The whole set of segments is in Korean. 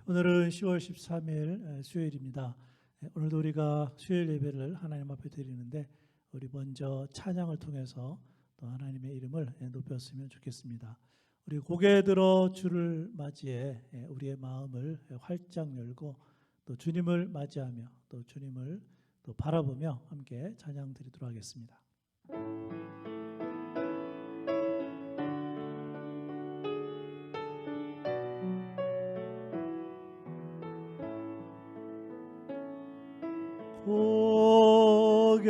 오늘은 10월 13일 수요일입니다. 오늘도 우리가 수요일 예배를 하나님 앞에 드리는데 우리 먼저 찬양을 통해서 또 하나님의 이름을 높였으면 좋겠습니다. 우리 고개 들어 주를 맞이해 우리의 마음을 활짝 열고 또 주님을 맞이하며 또 주님을 또 바라보며 함께 찬양 드리도록 하겠습니다. 고개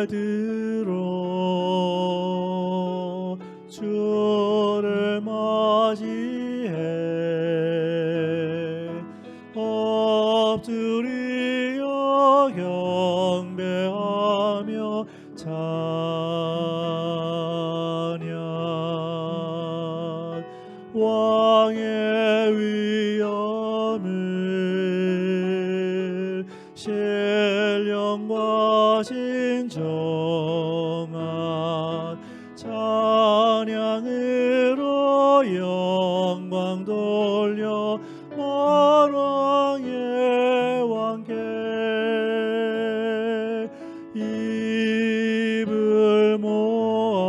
들어 주를 맞이해 엎드려 경배하며 찬양 왕의 위엄을 신령과 진정한 찬양으로 영광 돌려 만왕의 왕께 입을 모아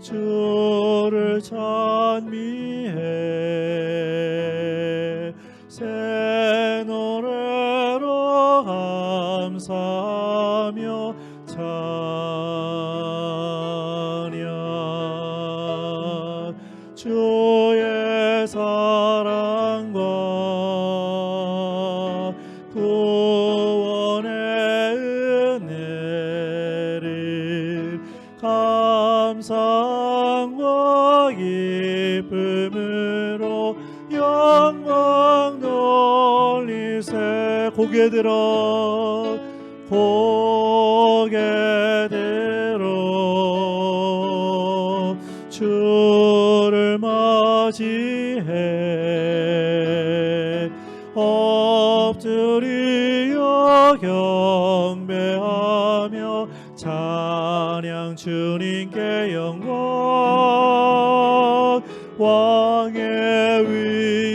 주를 찬미해 새 노래로 감사하며 찬양 주의 사랑과 구원의 은혜를 감사와 기쁨으로 영광 돌리세 고개 들어 주를 맞이해 엎드려 경배하며 찬양 주님께 영광 왕의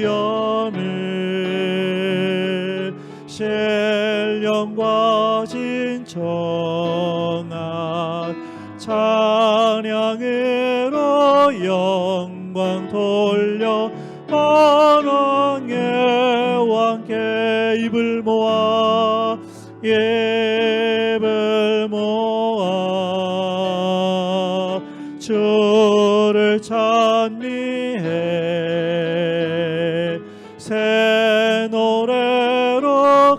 위엄을 신령과 진정한 찬양으로 영광 돌려 만왕의 왕께 입을 모아 주를 찬미해 새 노래로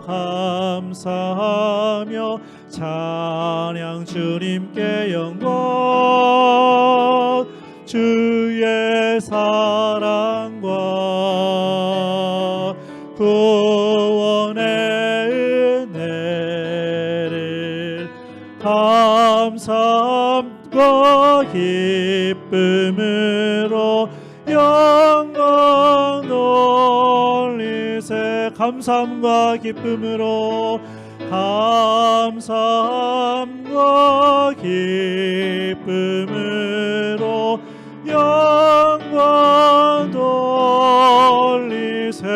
감사하며 찬양 주님께 영광 주의 사랑과 구원의 은혜를 감사함과 기쁨으로 영광 돌리세 감사함과 기쁨으로 감사함과 기쁨으로 영광 돌리세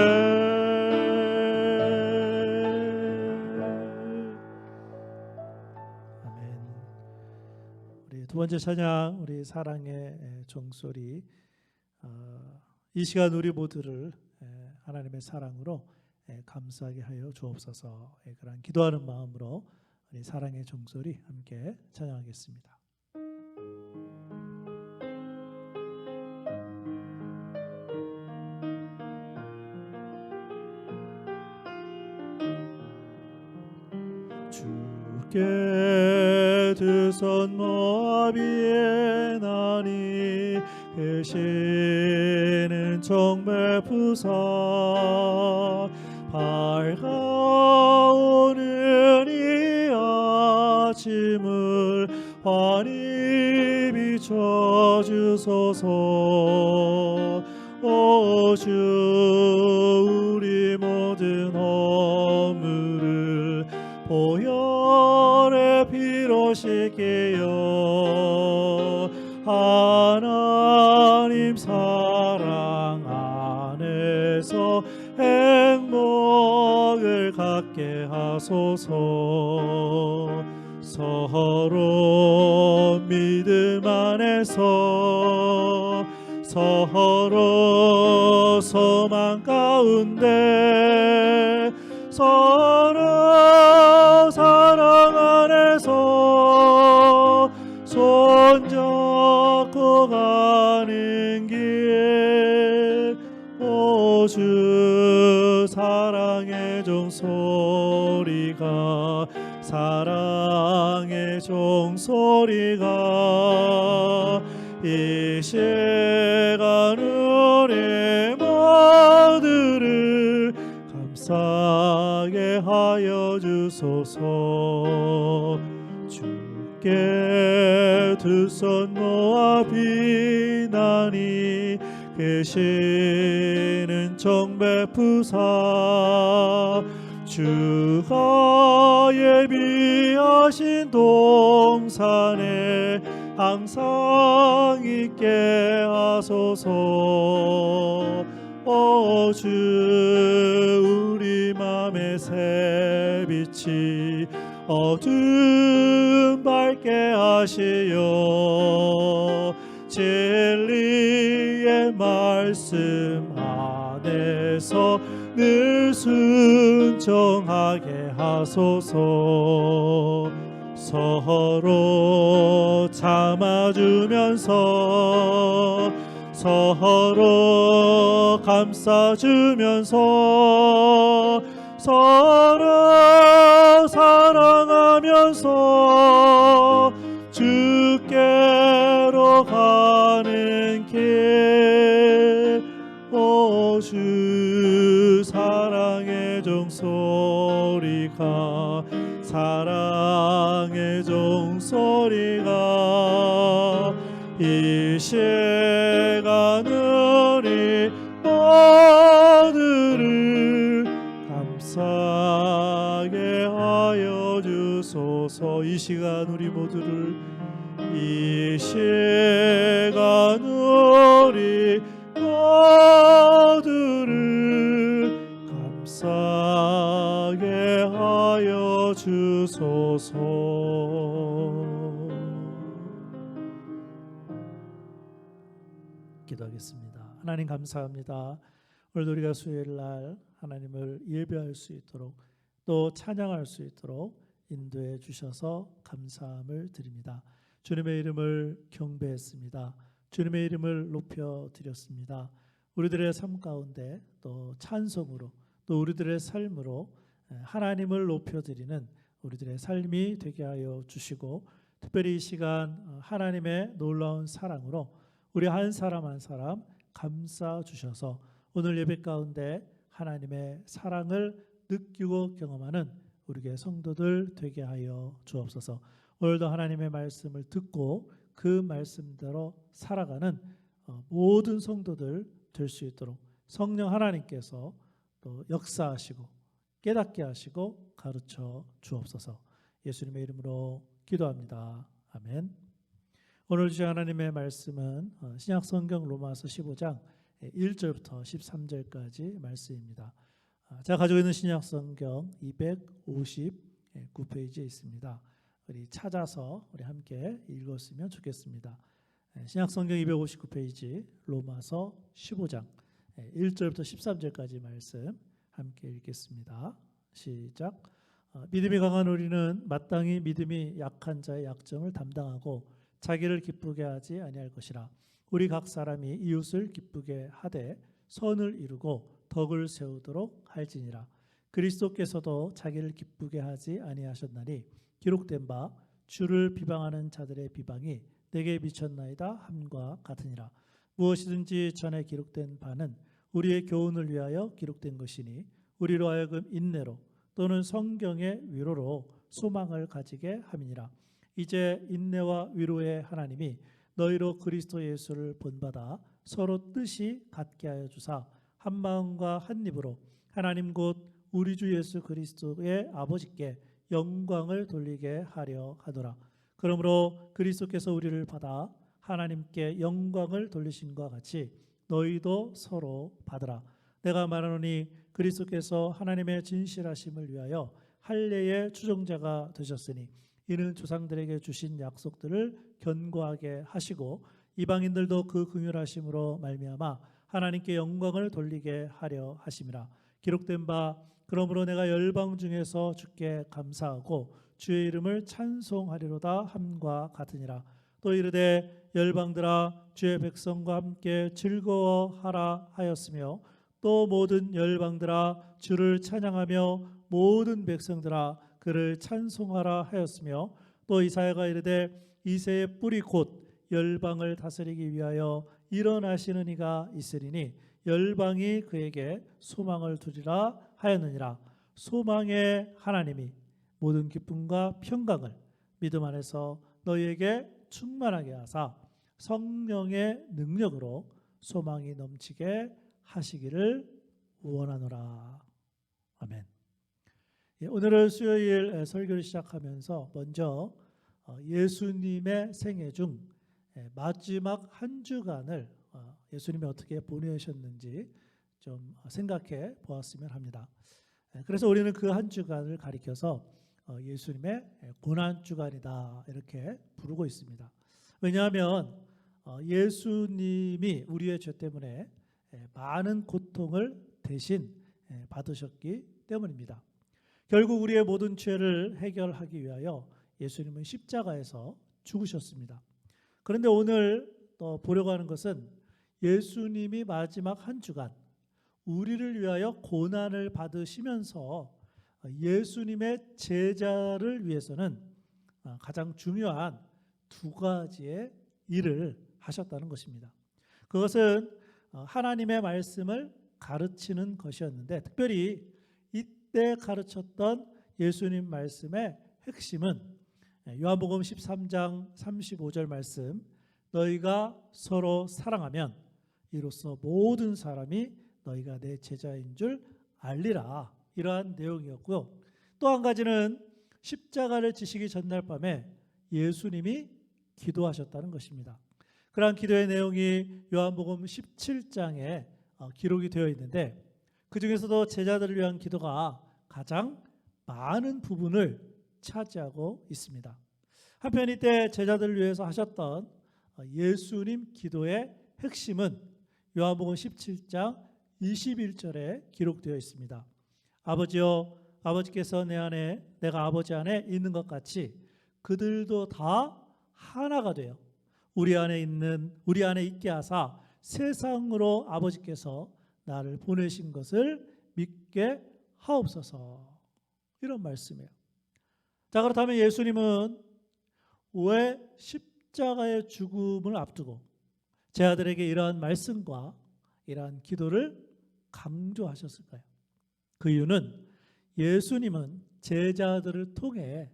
아멘. 우리 두 번째 찬양 우리 사랑의 종소리 이 시간 우리 모두를 하나님의 사랑으로 감사하게 하여 주옵소서. 그런 기도하는 마음으로 우리 사랑의 종소리 함께 찬양하겠습니다. 주께 두 손 모아 비애나니 계시는 정배 부사 밝아오는 이 아침을 환히 비춰주소서. 오 주 우리 모든 허물을 보혈의 피로 씻기어 하나님 사랑하 안에서 행복을 갖게 하소서. 서로 믿음 안에서 서로 소망 가운데 서로 사랑 안에서 손잡고 가는 길, 오 주 사랑의 종소리가 사랑의 종소리가 이 시간 우리 모두를 감싸게 하여 주소서. 주께 두 손 모아 비나니 계시는 정 베푸사 주가 예비하신 동산에 항상 있게 하소서. 오 주 우리 맘의 새빛이 어둠 밝게 하시어 진리의 말씀 안에서 늘 순종하게 하소서. 서로 참아주면서 서로 감싸주면서 서로 사랑하면서 주께로 가는 길, 오 주 사랑의 종소리가 사랑의 종소리가 이 시간 우리 모두를 감싸게 하여 주소서. 이 시간 우리 모두를 이 시간 우리 모두를 감싸게 하여 주소서. 기도하겠습니다. 하나님 감사합니다. 오늘 우리가 수요일날 하나님을 예배할 수 있도록 또 찬양할 수 있도록 인도해 주셔서 감사함을 드립니다. 주님의 이름을 경배했습니다. 주님의 이름을 높여드렸습니다. 우리들의 삶 가운데 또 찬송으로 또 우리들의 삶으로 하나님을 높여드리는 우리들의 삶이 되게 하여 주시고, 특별히 이 시간 하나님의 놀라운 사랑으로 우리 한 사람 한 사람 감싸 주셔서 오늘 예배 가운데 하나님의 사랑을 느끼고 경험하는 우리 교회 성도들 되게 하여 주옵소서. 오늘도 하나님의 말씀을 듣고 그 말씀대로 살아가는 모든 성도들 될 수 있도록 성령 하나님께서 또 역사하시고 깨닫게 하시고 가르쳐 주옵소서. 예수님의 이름으로 기도합니다. 아멘. 오늘 주신 하나님의 말씀은 신약 성경 로마서 15장 1절부터 13절까지 말씀입니다. 제가 가지고 있는 신약 성경 259페이지에 있습니다. 우리 찾아서 우리 함께 읽었으면 좋겠습니다. 신약 성경 259페이지 로마서 15장 1절부터 13절까지 말씀 함께 읽겠습니다. 시작. 믿음이 강한 우리는 마땅히 믿음이 약한 자의 약점을 담당하고 자기를 기쁘게 하지 아니할 것이라. 우리 각 사람이 이웃을 기쁘게 하되 선을 이루고 덕을 세우도록 할지니라. 그리스도께서도 자기를 기쁘게 하지 아니하셨나니 기록된 바 주를 비방하는 자들의 비방이 내게 미쳤나이다 함과 같으니라. 무엇이든지 전에 기록된 바는 우리의 교훈을 위하여 기록된 것이니 우리로 하여금 인내로 또는 성경의 위로로 소망을 가지게 함이니라. 이제 인내와 위로의 하나님이 너희로 그리스도 예수를 본받아 서로 뜻이 같게 하여 주사 한 마음과 한 입으로 하나님 곧 우리 주 예수 그리스도의 아버지께 영광을 돌리게 하려 하더라. 그러므로 그리스도께서 우리를 받아 하나님께 영광을 돌리심과 같이 너희도 서로 받으라. 내가 말하노니 그리스도께서 하나님의 진실하심을 위하여 할례의 추종자가 되셨으니 이는 조상들에게 주신 약속들을 견고하게 하시고 이방인들도 그 긍휼하심으로 말미암아 하나님께 영광을 돌리게 하려 하심이라. 기록된 바 그러므로 내가 열방 중에서 주께 감사하고 주의 이름을 찬송하리로다 함과 같으니라. 또 이르되 열방들아 주의 백성과 함께 즐거워하라 하였으며 또 모든 열방들아 주를 찬양하며 모든 백성들아 그를 찬송하라 하였으며 또 이사야가 이르되 이새의 뿌리 곧 열방을 다스리기 위하여 일어나시는 이가 있으리니 열방이 그에게 소망을 두리라 하였느니라. 소망의 하나님이 모든 기쁨과 평강을 믿음 안에서 너희에게 충만하게 하사 성령의 능력으로 소망이 넘치게 하시기를 원하노라. 아멘. 오늘은 수요일 설교를 시작하면서 먼저 예수님의 생애 중 마지막 한 주간을 예수님이 어떻게 보내셨는지 좀 생각해 보았으면 합니다. 그래서 우리는 그 한 주간을 가리켜서 예수님의 고난 주간이다 이렇게 부르고 있습니다. 왜냐하면 예수님이 우리의 죄 때문에 많은 고통을 대신 받으셨기 때문입니다. 결국 우리의 모든 죄를 해결하기 위하여 예수님은 십자가에서 죽으셨습니다. 그런데 오늘 또 보려고 하는 것은 예수님이 마지막 한 주간 우리를 위하여 고난을 받으시면서 예수님의 제자를 위해서는 가장 중요한 두 가지의 일을 하셨다는 것입니다. 그것은 하나님의 말씀을 가르치는 것이었는데 특별히 이때 가르쳤던 예수님 말씀의 핵심은 요한복음 13장 35절 말씀 너희가 서로 사랑하면 이로써 모든 사람이 너희가 내 제자인 줄 알리라 이러한 내용이었고요. 또 한 가지는 십자가를 지시기 전날 밤에 예수님이 기도하셨다는 것입니다. 그러한 기도의 내용이 요한복음 17장에 기록이 되어 있는데 그 중에서도 제자들을 위한 기도가 가장 많은 부분을 차지하고 있습니다. 한편 이때 제자들을 위해서 하셨던 예수님 기도의 핵심은 요한복음 17장 21절에 기록되어 있습니다. 아버지여 아버지께서 내 안에 내가 아버지 안에 있는 것 같이 그들도 다 하나가 되어 우리 안에 있게 하사 세상으로 아버지께서 나를 보내신 것을 믿게 하옵소서. 이런 말씀이에요. 자, 그렇다면 예수님은 왜 십자가의 죽음을 앞두고 제 아들에게 이러한 말씀과 이러한 기도를 강조하셨을까요? 그 이유는 예수님은 제자들을 통해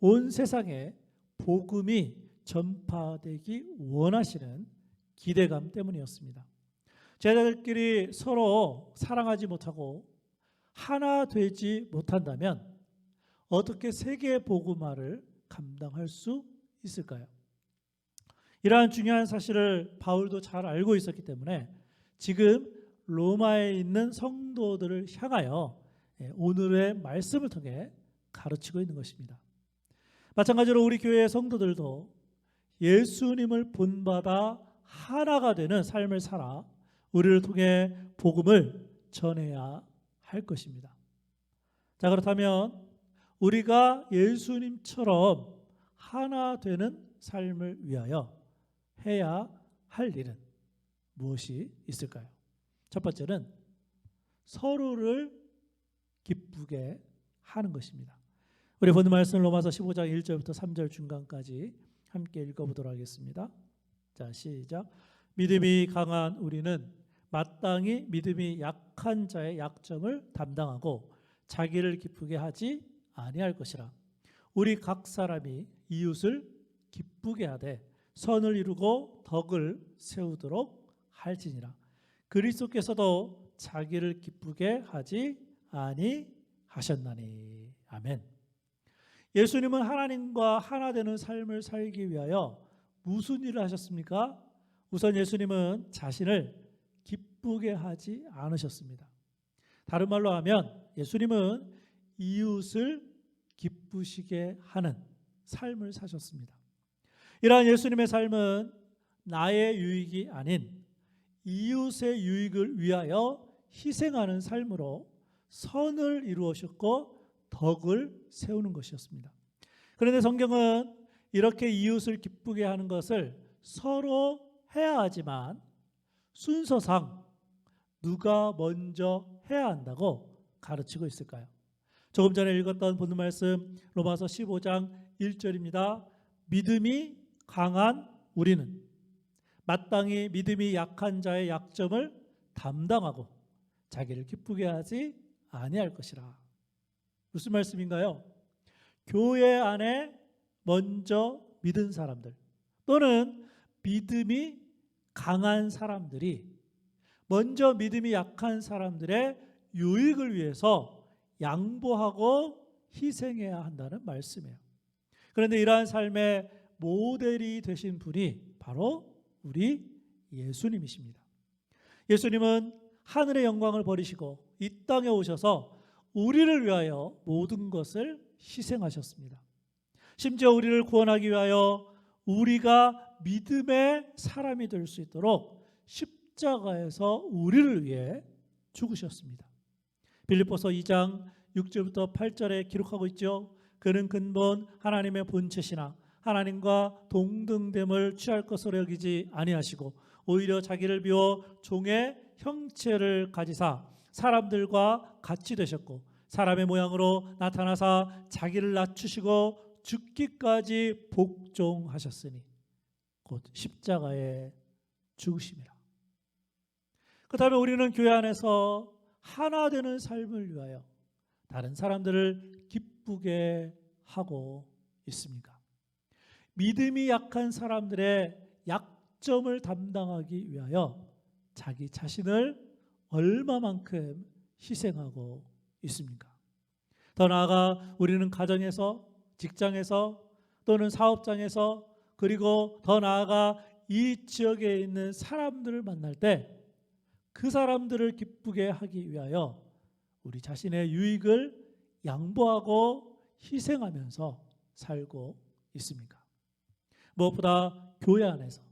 온 세상에 복음이 전파되기 원하시는 기대감 때문이었습니다. 제자들끼리 서로 사랑하지 못하고 하나 되지 못한다면 어떻게 세계 복음화를 감당할 수 있을까요? 이러한 중요한 사실을 바울도 잘 알고 있었기 때문에 지금 로마에 있는 성도들을 향하여 오늘의 말씀을 통해 가르치고 있는 것입니다. 마찬가지로 우리 교회의 성도들도 예수님을 본받아 하나가 되는 삶을 살아 우리를 통해 복음을 전해야 할 것입니다. 자, 그렇다면 우리가 예수님처럼 하나 되는 삶을 위하여 해야 할 일은 무엇이 있을까요? 첫 번째는 서로를 기쁘게 하는 것입니다. 우리 본 말씀 로마서 15장 1절부터 3절 중간까지 함께 읽어보도록 하겠습니다. 자, 시작. 믿음이 강한 우리는 마땅히 믿음이 약한 자의 약점을 담당하고 자기를 기쁘게 하지 아니할 것이라. 우리 각 사람이 이웃을 기쁘게 하되 선을 이루고 덕을 세우도록 할지니라. 그리스도께서도 자기를 기쁘게 하지 아니하셨나니. 아멘. 예수님은 하나님과 하나 되는 삶을 살기 위하여 무슨 일을 하셨습니까? 우선 예수님은 자신을 기쁘게 하지 않으셨습니다. 다른 말로 하면 예수님은 이웃을 기쁘시게 하는 삶을 사셨습니다. 이러한 예수님의 삶은 나의 유익이 아닌 이웃의 유익을 위하여 희생하는 삶으로 선을 이루셨고 덕을 세우는 것이었습니다. 그런데 성경은 이렇게 이웃을 기쁘게 하는 것을 서로 해야 하지만 순서상 누가 먼저 해야 한다고 가르치고 있을까요? 조금 전에 읽었던 본문 말씀 로마서 15장 1절입니다. 믿음이 강한 우리는 마땅히 믿음이 약한 자의 약점을 담당하고 자기를 기쁘게 하지 아니할 것이라. 무슨 말씀인가요? 교회 안에 먼저 믿은 사람들 또는 믿음이 강한 사람들이 먼저 믿음이 약한 사람들의 유익을 위해서 양보하고 희생해야 한다는 말씀이에요. 그런데 이러한 삶의 모델이 되신 분이 바로 우리 예수님이십니다. 예수님은 하늘의 영광을 버리시고 이 땅에 오셔서 우리를 위하여 모든 것을 희생하셨습니다. 심지어 우리를 구원하기 위하여 우리가 믿음의 사람이 될 수 있도록 십자가에서 우리를 위해 죽으셨습니다. 빌립보서 2장 6절부터 8절에 기록하고 있죠. 그는 근본 하나님의 본체시나 하나님과 동등됨을 취할 것으로 여기지 아니하시고 오히려 자기를 비워 종의 형체를 가지사 사람들과 같이 되셨고 사람의 모양으로 나타나사 자기를 낮추시고 죽기까지 복종하셨으니 곧 십자가에 죽으심이라. 그 다음에 우리는 교회 안에서 하나 되는 삶을 위하여 다른 사람들을 기쁘게 하고 있습니까? 믿음이 약한 사람들의 약점을 담당하기 위하여 자기 자신을 얼마만큼 희생하고 있습니까? 더 나아가 우리는 가정에서, 직장에서 또는 사업장에서 그리고 더 나아가 이 지역에 있는 사람들을 만날 때 그 사람들을 기쁘게 하기 위하여 우리 자신의 유익을 양보하고 희생하면서 살고 있습니까? 무엇보다 교회 안에서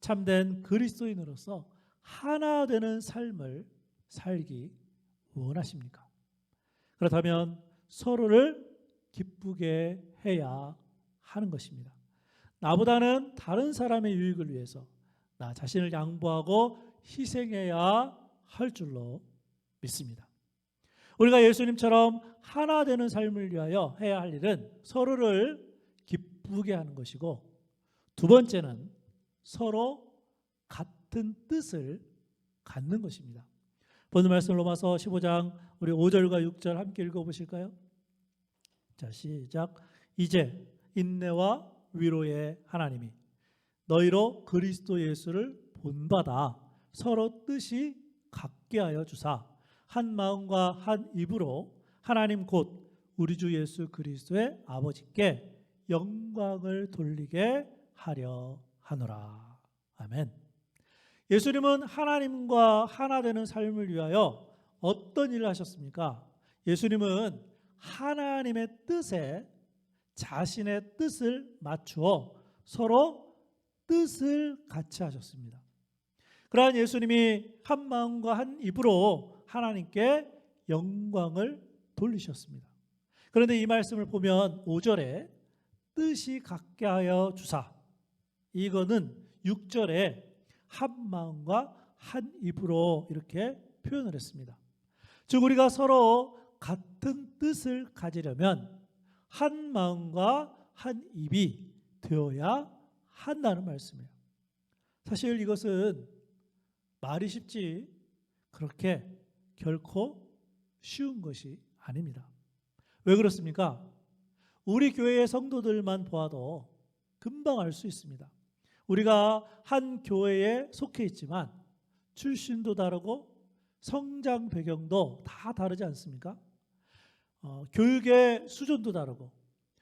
참된 그리스도인으로서 하나 되는 삶을 살기 원하십니까? 그렇다면 서로를 기쁘게 해야 하는 것입니다. 나보다는 다른 사람의 유익을 위해서 나 자신을 양보하고 희생해야 할 줄로 믿습니다. 우리가 예수님처럼 하나 되는 삶을 위하여 해야 할 일은 서로를 기쁘게 하는 것이고 두 번째는 서로 같은 뜻을 갖는 것입니다. 본문 말씀 로마서 15장 우리 5절과 6절 함께 읽어보실까요? 자, 시작. 이제 인내와 위로의 하나님이 너희로 그리스도 예수를 본받아 서로 뜻이 같게 하여 주사 한 마음과 한 입으로 하나님 곧 우리 주 예수 그리스도의 아버지께 영광을 돌리게 하려 하노라. 아멘. 예수님은 하나님과 하나 되는 삶을 위하여 어떤 일을 하셨습니까? 예수님은 하나님의 뜻에 자신의 뜻을 맞추어 서로 뜻을 같이 하셨습니다. 그러한 예수님이 한 마음과 한 입으로 하나님께 영광을 돌리셨습니다. 그런데 이 말씀을 보면 5절에 뜻이 같게 하여 주사, 이거는 6절에 한 마음과 한 입으로 이렇게 표현을 했습니다. 즉 우리가 서로 같은 뜻을 가지려면 한 마음과 한 입이 되어야 한다는 말씀이에요. 사실 이것은 말이 쉽지 그렇게 결코 쉬운 것이 아닙니다. 왜 그렇습니까? 우리 교회의 성도들만 보아도 금방 알 수 있습니다. 우리가 한 교회에 속해 있지만 출신도 다르고 성장 배경도 다 다르지 않습니까? 교육의 수준도 다르고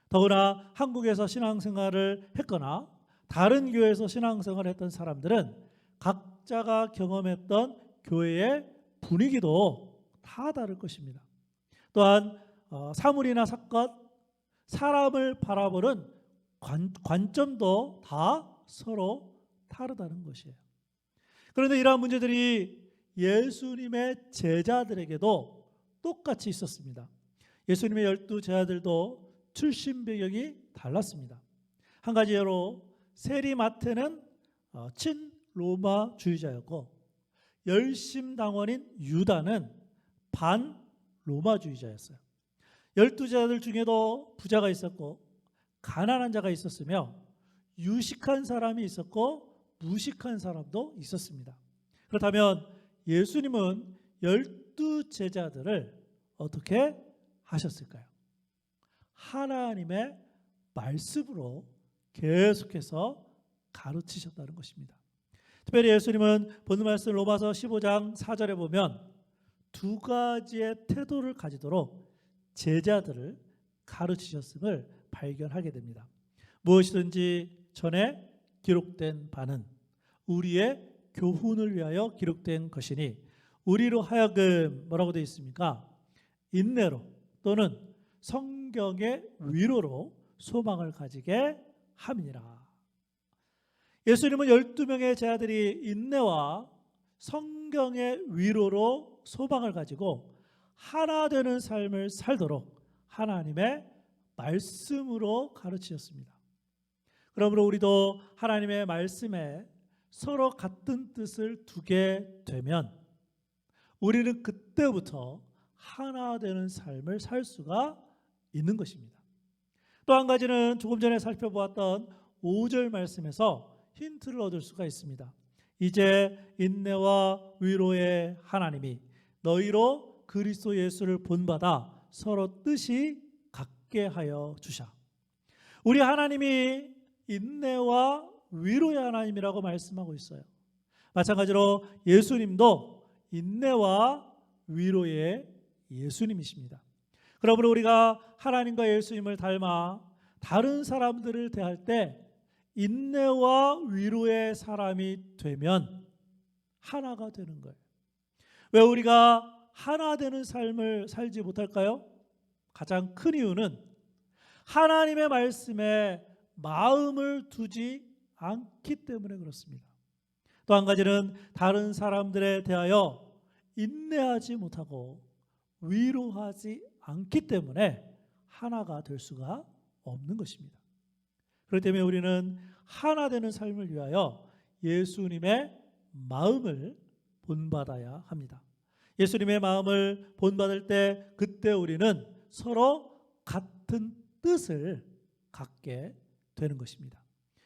더구나 한국에서 신앙생활을 했거나 다른 교회에서 신앙생활을 했던 사람들은 각자가 경험했던 교회의 분위기도 다 다를 것입니다. 또한 사물이나 사건, 사람을 바라보는 관점도 다 서로 다르다는 것이에요. 그런데 이러한 문제들이 예수님의 제자들에게도 똑같이 있었습니다. 예수님의 12 제자들도 출신 배경이 달랐습니다. 한 가지 예로 세리마태는 친로마주의자였고 열심당원인 유다는 반로마주의자였어요. 12 제자들 중에도 부자가 있었고 가난한 자가 있었으며 유식한 사람이 있었고 무식한 사람도 있었습니다. 그렇다면 예수님은 12 제자들을 어떻게 하셨을까요? 하나님의 말씀으로 계속해서 가르치셨다는 것입니다. 특별히 예수님은 본문 말씀 로마서 15장 4절에 보면 두 가지의 태도를 가지도록 제자들을 가르치셨음을 발견하게 됩니다. 무엇이든지 전에 기록된 바는 우리의 교훈을 위하여 기록된 것이니 우리로 하여금 뭐라고 되어 있습니까? 인내로 또는 성경의 위로로 소망을 가지게 함이니라. 예수님은 12명의 제자들이 인내와 성경의 위로로 소망을 가지고 하나 되는 삶을 살도록 하나님의 말씀으로 가르치셨습니다. 그러므로 우리도 하나님의 말씀에 서로 같은 뜻을 두게 되면 우리는 그때부터 하나 되는 삶을 살 수가 있는 것입니다. 또 한 가지는 조금 전에 살펴보았던 5절 말씀에서 힌트를 얻을 수가 있습니다. 이제 인내와 위로의 하나님이 너희로 그리스도 예수를 본받아 서로 뜻이 같게 하여 주샤. 우리 하나님이 인내와 위로의 하나님이라고 말씀하고 있어요. 마찬가지로 예수님도 인내와 위로의 예수님이십니다. 그러므로 우리가 하나님과 예수님을 닮아 다른 사람들을 대할 때 인내와 위로의 사람이 되면 하나가 되는 거예요. 왜 우리가 하나 되는 삶을 살지 못할까요? 가장 큰 이유는 하나님의 말씀에 마음을 두지 않기 때문에 그렇습니다. 또 한 가지는 다른 사람들에 대하여 인내하지 못하고 위로하지 않기 때문에 하나가 될 수가 없는 것입니다. 그렇기 때문에 우리는 하나 되는 삶을 위하여 예수님의 마음을 본받아야 합니다. 예수님의 마음을 본받을 때 그때 우리는 서로 같은 뜻을 갖게 되는 것입니다.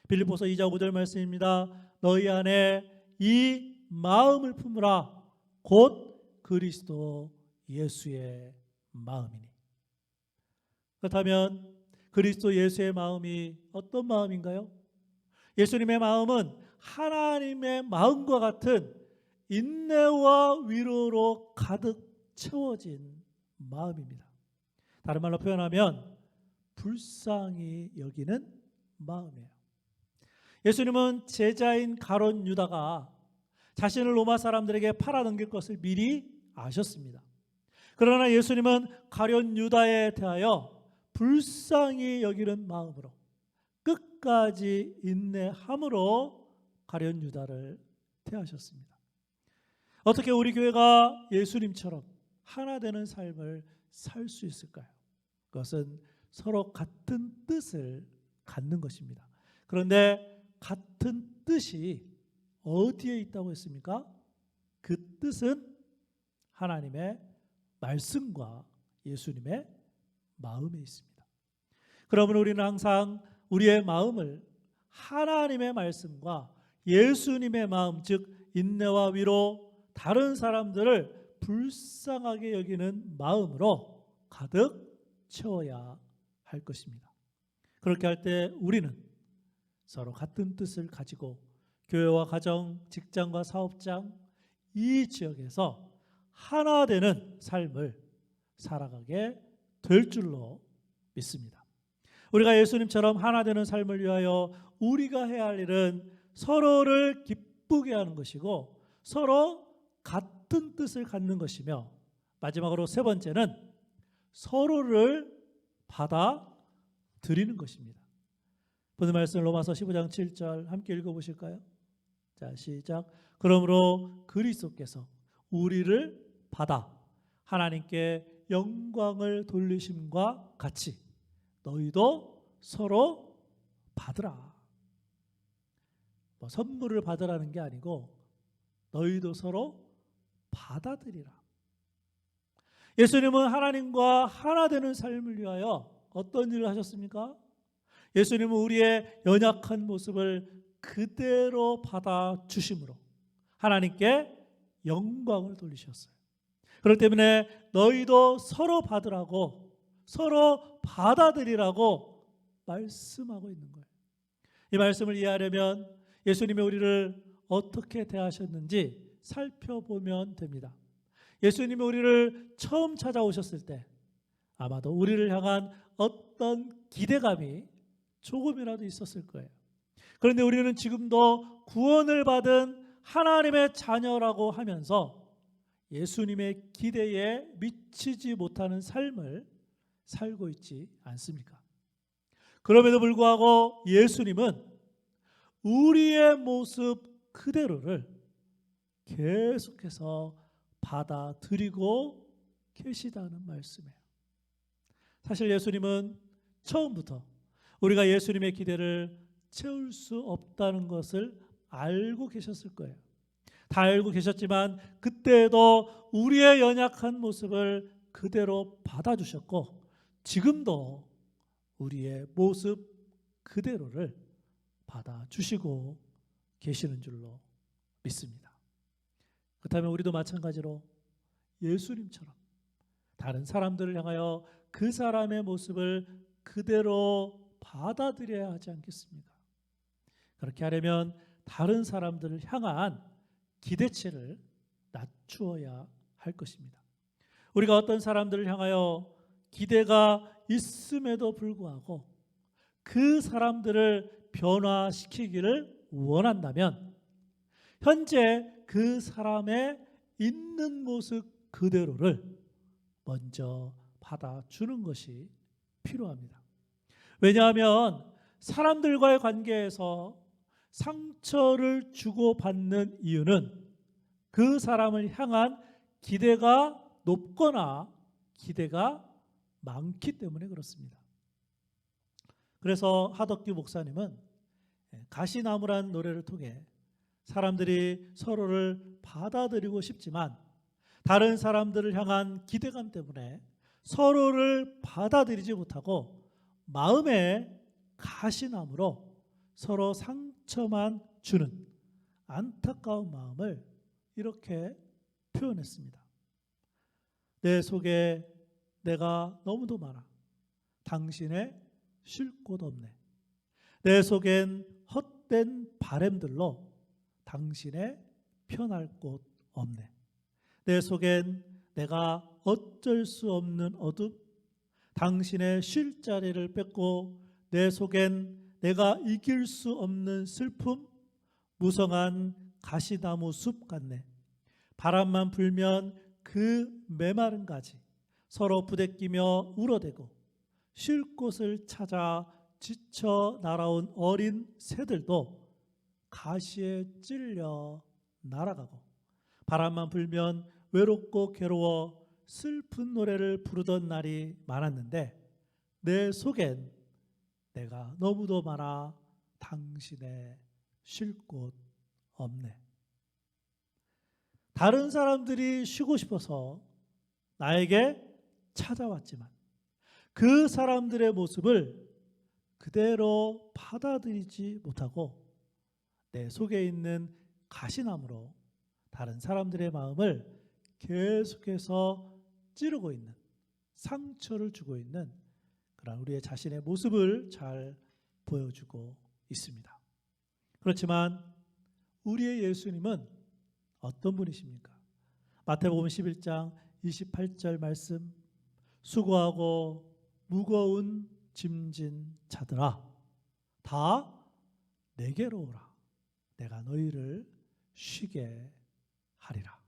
빌립보서 2장 5절 말씀입니다. 너희 안에 이 마음을 품으라 곧 그리스도 예수의 마음이니. 그렇다면 그리스도 예수의 마음이 어떤 마음인가요? 예수님의 마음은 하나님의 마음과 같은 인내와 위로로 가득 채워진 마음입니다. 다른 말로 표현하면 불쌍히 여기는 마음이에요. 예수님은 제자인 가룟 유다가 자신을 로마 사람들에게 팔아넘길 것을 미리 아셨습니다. 그러나 예수님은 가룟 유다에 대하여 불쌍히 여기는 마음으로 끝까지 인내함으로 가룟 유다를 대하셨습니다. 어떻게 우리 교회가 예수님처럼 하나 되는 삶을 살 수 있을까요? 그것은 서로 같은 뜻을 갖는 것입니다. 그런데 같은 뜻이 어디에 있다고 했습니까? 그 뜻은 하나님의 말씀과 예수님의 마음에 있습니다. 그러므로 우리는 항상 우리의 마음을 하나님의 말씀과 예수님의 마음, 즉 인내와 위로, 다른 사람들을 불쌍하게 여기는 마음으로 가득 채워야 할 것입니다. 그렇게 할 때 우리는 서로 같은 뜻을 가지고 교회와 가정, 직장과 사업장, 이 지역에서 하나 되는 삶을 살아가게 될 줄로 믿습니다. 우리가 예수님처럼 하나 되는 삶을 위하여 우리가 해야 할 일은 서로를 기쁘게 기쁘게 하는 것이고 서로 같은 뜻을 갖는 것이며 마지막으로 세 번째는 서로를 받아들이는 것입니다. 본문 말씀 로마서 15장 7절 함께 읽어보실까요? 자, 시작. 그러므로 그리스도께서 우리를 받아 하나님께 영광을 돌리심과 같이 너희도 서로 받으라. 뭐 선물을 받으라는 게 아니고 너희도 서로 받아들이라. 예수님은 하나님과 하나 되는 삶을 위하여 어떤 일을 하셨습니까? 예수님은 우리의 연약한 모습을 그대로 받아주심으로 하나님께 영광을 돌리셨어요. 그렇기 때문에 너희도 서로 받으라고, 서로 받아들이라고 말씀하고 있는 거예요. 이 말씀을 이해하려면 예수님이 우리를 어떻게 대하셨는지 살펴보면 됩니다. 예수님이 우리를 처음 찾아오셨을 때 아마도 우리를 향한 어떤 기대감이 조금이라도 있었을 거예요. 그런데 우리는 지금도 구원을 받은 하나님의 자녀라고 하면서 예수님의 기대에 미치지 못하는 삶을 살고 있지 않습니까? 그럼에도 불구하고 예수님은 우리의 모습 그대로를 계속해서 받아들이고 계시다는 말씀이에요. 사실 예수님은 처음부터 우리가 예수님의 기대를 채울 수 없다는 것을 알고 계셨을 거예요. 다 알고 계셨지만 그때에도 우리의 연약한 모습을 그대로 받아주셨고 지금도 우리의 모습 그대로를 받아주시고 계시는 줄로 믿습니다. 그렇다면 우리도 마찬가지로 예수님처럼 다른 사람들을 향하여 그 사람의 모습을 그대로 받아들여야 하지 않겠습니까? 그렇게 하려면 다른 사람들을 향한 기대치를 낮추어야 할 것입니다. 우리가 어떤 사람들을 향하여 기대가 있음에도 불구하고 그 사람들을 변화시키기를 원한다면 현재 그 사람의 있는 모습 그대로를 먼저 받아주는 것이 필요합니다. 왜냐하면 사람들과의 관계에서 상처를 주고받는 이유는 그 사람을 향한 기대가 높거나 기대가 많기 때문에 그렇습니다. 그래서 하덕기 목사님은 가시나무라는 노래를 통해 사람들이 서로를 받아들이고 싶지만 다른 사람들을 향한 기대감 때문에 서로를 받아들이지 못하고 마음의 가시나무로 서로 상처만 주는 안타까운 마음을 이렇게 표현했습니다. 내 속에 내가 너무도 많아 당신의 쉴 곳 없네. 내 속엔 헛된 바램들로 당신의 편할 곳 없네. 내 속엔 내가 어쩔 수 없는 어둠, 당신의 쉴 자리를 뺏고 내 속엔 내가 이길 수 없는 슬픔, 무성한 가시나무 숲 같네. 바람만 불면 그 메마른 가지 서로 부대끼며 울어대고 쉴 곳을 찾아 지쳐 날아온 어린 새들도 가시에 찔려 날아가고 바람만 불면 외롭고 괴로워 슬픈 노래를 부르던 날이 많았는데 내 속엔 내가 너무도 많아 당신의 쉴 곳 없네. 다른 사람들이 쉬고 싶어서 나에게 찾아왔지만 그 사람들의 모습을 그대로 받아들이지 못하고 내 속에 있는 가시나무로 다른 사람들의 마음을 계속해서 찌르고 있는, 상처를 주고 있는 그런 우리의 자신의 모습을 잘 보여주고 있습니다. 그렇지만 우리의 예수님은 어떤 분이십니까? 마태복음 11장 28절 말씀, 수고하고 무거운 짐진 자들아 다 내게로 오라. 내가 너희를 쉬게 하리라.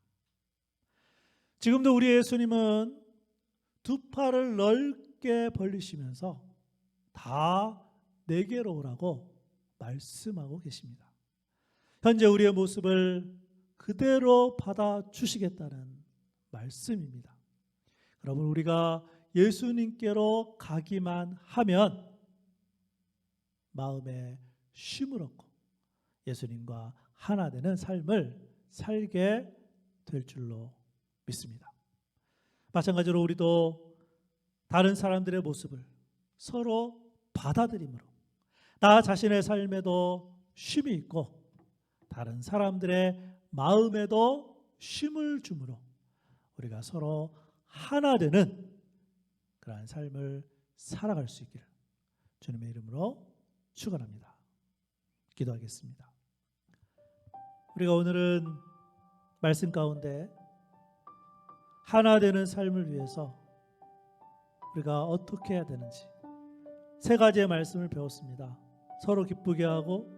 지금도 우리 예수님은 두 팔을 넓게 벌리시면서 다 내게로 오라고 말씀하고 계십니다. 현재 우리의 모습을 그대로 받아주시겠다는 말씀입니다. 여러분, 우리가 예수님께로 가기만 하면 마음에 쉼을 얻고 예수님과 하나 되는 삶을 살게 될 줄로 믿습니다. 마찬가지로 우리도 다른 사람들의 모습을 서로 받아들임으로 나 자신의 삶에도 쉼이 있고 다른 사람들의 마음에도 쉼을 주므로 우리가 서로 하나 되는 그러한 삶을 살아갈 수 있기를 주님의 이름으로 축원합니다. 기도하겠습니다. 우리가 오늘은 말씀 가운데 하나 되는 삶을 위해서 우리가 어떻게 해야 되는지 세 가지의 말씀을 배웠습니다. 서로 기쁘게 하고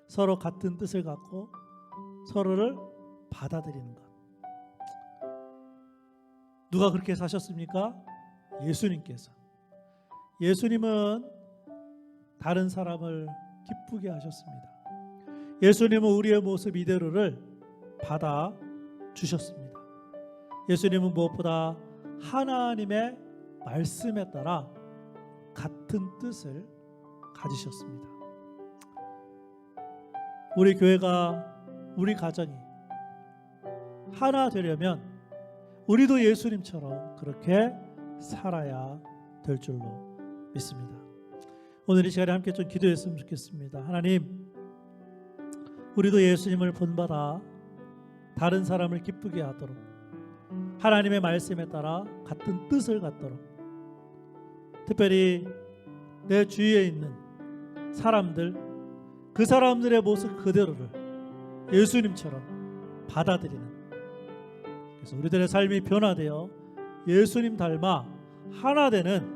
서로 같은 뜻을 갖고 서로를 받아들이는 것. 누가 그렇게 사셨습니까? 예수님께서. 예수님은 다른 사람을 기쁘게 하셨습니다. 예수님은 우리의 모습 이대로를 받아 주셨습니다. 예수님은 무엇보다 하나님의 말씀에 따라 같은 뜻을 가지셨습니다. 우리 교회가, 우리 가정이 하나 되려면 우리도 예수님처럼 그렇게 살아야 될 줄로 믿습니다. 오늘 이 시간에 함께 좀 기도했으면 좋겠습니다. 하나님, 우리도 예수님을 본받아 다른 사람을 기쁘게 하도록 하나님의 말씀에 따라 같은 뜻을 갖도록 특별히 내 주위에 있는 사람들, 그 사람들의 모습 그대로를 예수님처럼 받아들이는, 그래서 우리들의 삶이 변화되어 예수님 닮아 하나 되는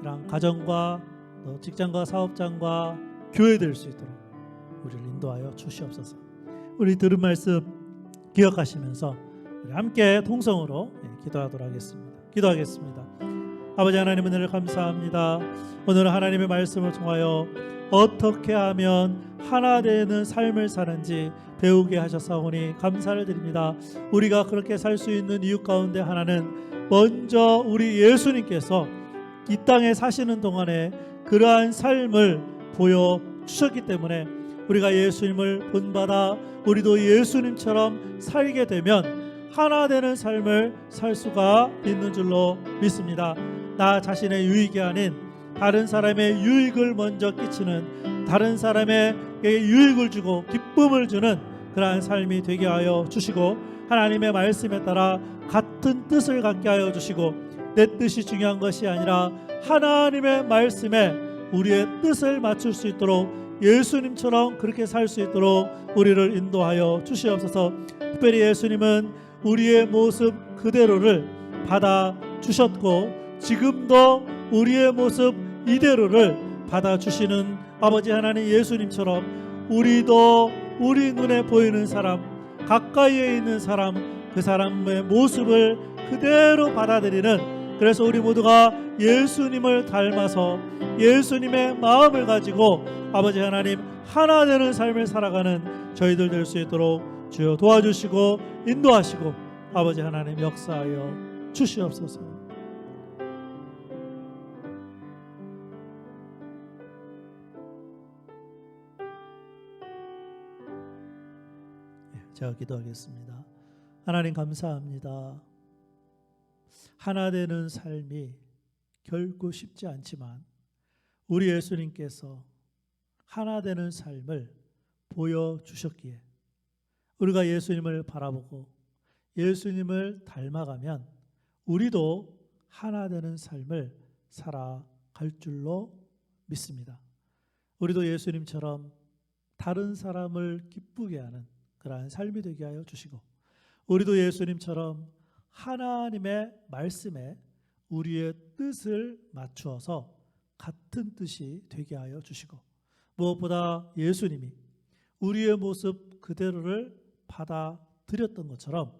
그런 가정과 또 직장과 사업장과 교회 될 수 있도록 우리를 인도하여 주시옵소서. 우리 들은 말씀 기억하시면서 우리 함께 통성으로 기도하도록 하겠습니다. 기도하겠습니다. 아버지 하나님, 은혜를 감사합니다. 오늘 하나님의 말씀을 통하여 어떻게 하면 하나 되는 삶을 사는지 배우게 하셨사오니 감사를 드립니다. 우리가 그렇게 살 수 있는 이유 가운데 하나는 먼저 우리 예수님께서 이 땅에 사시는 동안에 그러한 삶을 보여주셨기 때문에 우리가 예수님을 본받아 우리도 예수님처럼 살게 되면 하나 되는 삶을 살 수가 있는 줄로 믿습니다. 나 자신의 유익이 아닌 다른 사람의 유익을 먼저 끼치는, 다른 사람에게 유익을 주고 기쁨을 주는 그러한 삶이 되게 하여 주시고, 하나님의 말씀에 따라 같은 뜻을 갖게 하여 주시고, 내 뜻이 중요한 것이 아니라 하나님의 말씀에 우리의 뜻을 맞출 수 있도록 예수님처럼 그렇게 살 수 있도록 우리를 인도하여 주시옵소서. 특별히 예수님은 우리의 모습 그대로를 받아 주셨고 지금도 우리의 모습 이대로를 받아 주시는 아버지 하나님, 예수님처럼 우리도 우리 눈에 보이는 사람, 가까이에 있는 사람, 그 사람의 모습을 그대로 받아들이는, 그래서 우리 모두가 예수님을 닮아서 예수님의 마음을 가지고 아버지 하나님 하나 되는 삶을 살아가는 저희들 될 수 있도록 주여 도와주시고 인도하시고 아버지 하나님 역사하여 주시옵소서. 제가 기도하겠습니다. 하나님 감사합니다. 하나 되는 삶이 결코 쉽지 않지만 우리 예수님께서 하나 되는 삶을 보여주셨기에 우리가 예수님을 바라보고 예수님을 닮아가면 우리도 하나 되는 삶을 살아갈 줄로 믿습니다. 우리도 예수님처럼 다른 사람을 기쁘게 하는 그러한 삶이 되게 하여 주시고, 우리도 예수님처럼 하나님의 말씀에 우리의 뜻을 맞추어서 같은 뜻이 되게 하여 주시고, 무엇보다 예수님이 우리의 모습 그대로를 받아들였던 것처럼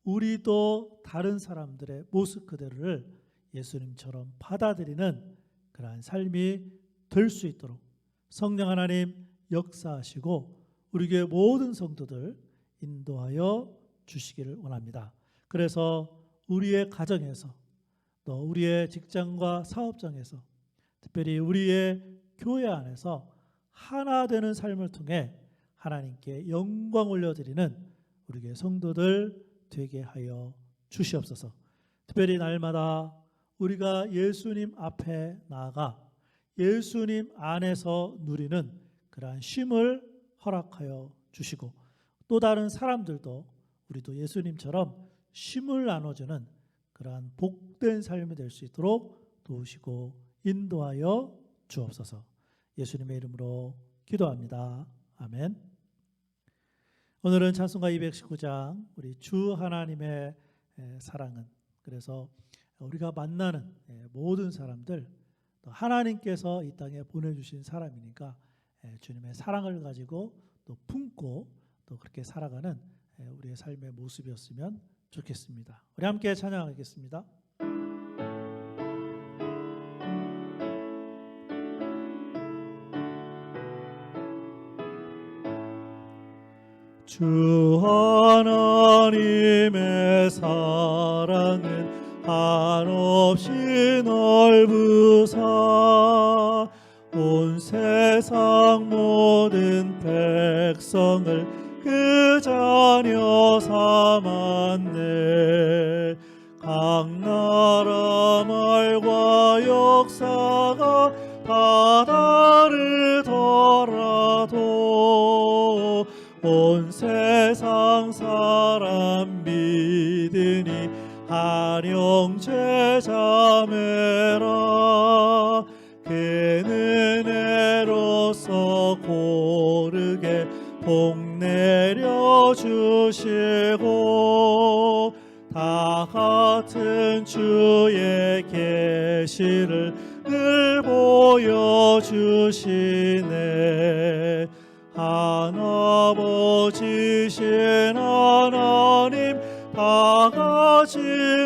우리도 다른 사람들의 모습 그대로를 예수님처럼 받아들이는 그러한 삶이 될 수 있도록 성령 하나님 역사하시고 우리 교회 모든 성도들 인도하여 주시기를 원합니다. 그래서 우리의 가정에서 또 우리의 직장과 사업장에서 특별히 우리의 교회 안에서 하나 되는 삶을 통해 하나님께 영광 올려드리는 우리 교회 성도들 되게 하여 주시옵소서. 특별히 날마다 우리가 예수님 앞에 나아가 예수님 안에서 누리는 그러한 쉼을 허락하여 주시고 또 다른 사람들도 우리도 예수님처럼 쉼을 나눠주는 그러한 복된 삶이 될 수 있도록 도우시고 인도하여 주옵소서. 예수님의 이름으로 기도합니다. 아멘. 오늘은 찬송가 219장 우리 주 하나님의 사랑은, 그래서 우리가 만나는 모든 사람들 하나님께서 이 땅에 보내주신 사람이니까 주님의 사랑을 가지고 또 품고 또 그렇게 살아가는 우리의 삶의 모습이었으면 좋겠습니다. 우리 함께 찬양하겠습니다. 주 하나님의 사랑은 한없이 넓으사 온 세상 모든 백성을 그 자녀 삼았네. 각 나라 말과 역사가 다 다르더라도 온 세상 사람 믿으니 한 형제 자매라. 그 은혜로서 고르게 복 내려 주시고 다 같은 주의 계시를 늘 보여주시네. 하나버지신 하나님 다 같이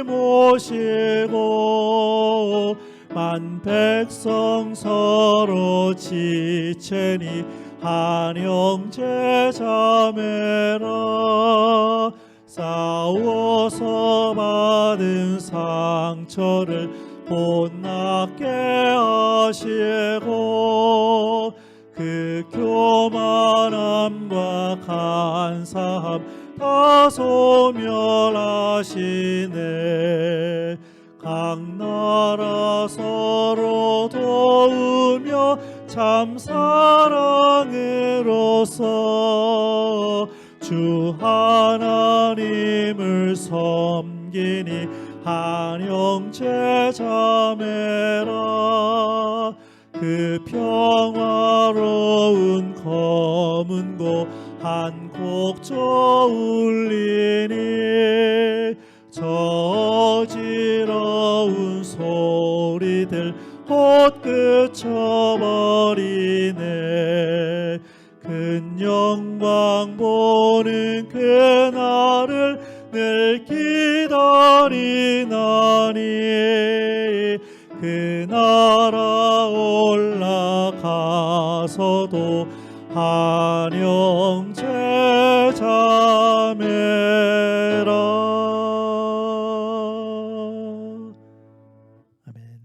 모시고 만 백성 서로 지체니 한 형제 자매라. 싸워서 받은 상처를 못낫게 하시고 그 교만함과 간사함 다 소멸하시네. 각 나라 서로 도우며 참 사랑으로서 주 하나님을 섬기니 한 형제 자매라. 그 평화로운 검은 고 한 곡조 울리니 저 어지러운 소리들 곧 그쳐버리네. 큰 영광 보는 그날을 늘 기다리나니 그 나라 올라가서도 한 형제 자매라. 아멘.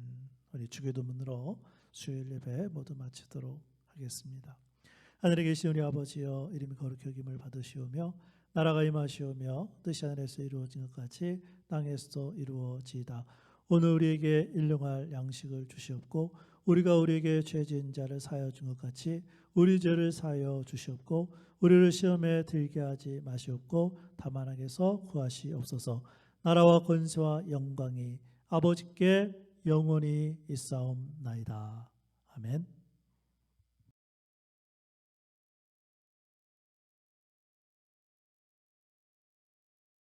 우리 주기도문으로 수요일 예배 모두 마치도록 하겠습니다. 하늘에 계신 우리 아버지여, 이름이 거룩히 여김을 받으시오며 나라가 임하시오며 뜻이 하늘에서 이루어진 것 같이 땅에서도 이루어지이다. 오늘 우리에게 일용할 양식을 주시옵고 우리가 우리에게 죄 지은 자를 사하여 준 것 같이 우리 죄를 사하여 주시옵고 우리를 시험에 들게 하지 마시옵고 다만 악에서 구하시옵소서. 나라와 권세와 영광이 아버지께 영원히 있사옵나이다. 아멘.